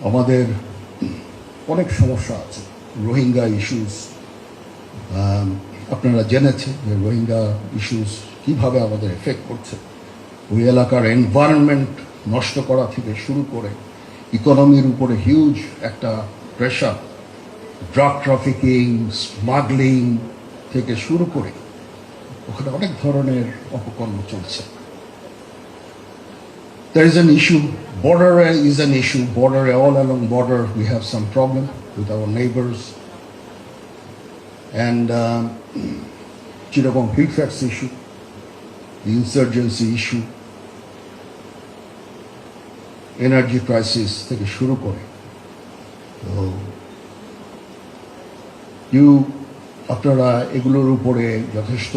আমাদের অনেক সমস্যা আছে। রোহিঙ্গা ইস্যুস, আপনারা জেনেছেন যে রোহিঙ্গা ইস্যুস কীভাবে আমাদের এফেক্ট করছে। ওই এলাকার এনভায়রনমেন্ট নষ্ট করা থেকে শুরু করে ইকোনমির উপরে হিউজ একটা প্রেশার, ড্রাগ ট্রাফিকিং, স্মাগলিং থেকে শুরু করে ওখানে অনেক ধরনের অপকর্ম চলছে। There is an issue, border is an issue, border, all along border we have some problem with our neighbors, and Chittagong Hill Facts issue, the insurgency issue, energy crisis থেকে শুরু করে। আপনারা এগুলোর উপরে যথেষ্ট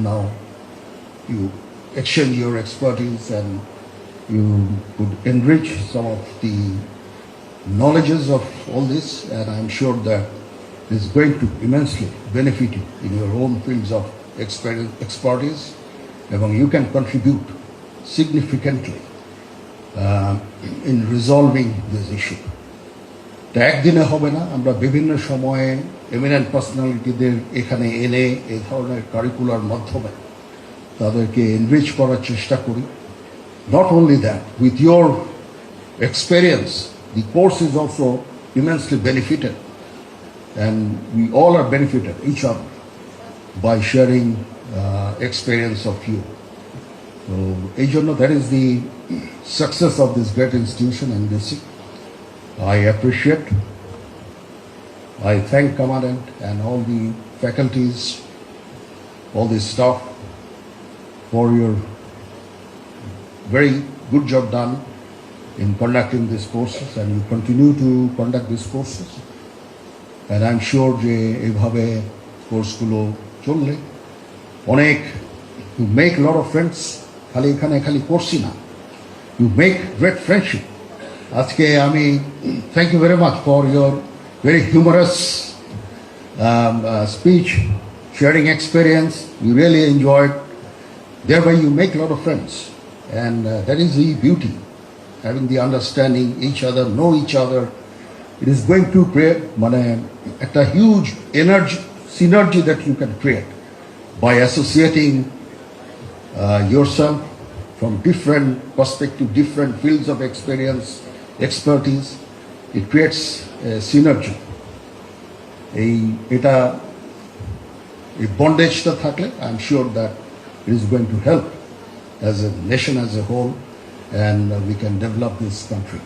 নাও, you exchange your expertise and you could enrich some of the knowledges of all this, and I'm sure that it's going to immensely benefit you in your own fields of expertise, and you can contribute significantly in resolving this issue. একদিনে হবে না, আমরা বিভিন্ন সময়ে eminent পার্সোনালিটিদের এখানে এনে এই ধরনের কারিকুলার মাধ্যমে তাদেরকে এনরিচ করার চেষ্টা করি। Not only that, with your experience, the course is also immensely benefited, and we all are benefited each other by sharing experience of you. So, that is the success of this great institution, NBC. I appreciate. I thank Commandant and all the faculties, all the staff for your very good job done in conducting these courses, and you continue to conduct these courses. And I'm sure যে এইভাবে কোর্সগুলো চললে অনেক you make a lot of friends. খালি এখানে খালি কোর্সই না, you make great friendship. আজকে আমি thank you very much for your very humorous speech, sharing experience. We really enjoyed. Thereby you make a lot of friends, and that is the beauty, having the understanding each other, know each other. It is going to create a huge energy synergy that you can create by associating yourself from different perspective, different fields of experience, expertise. It creates a synergy. এটা এই বন্ডেজটা থাকলে I'm sure that it is going to help as a nation as a whole, and we can develop this country.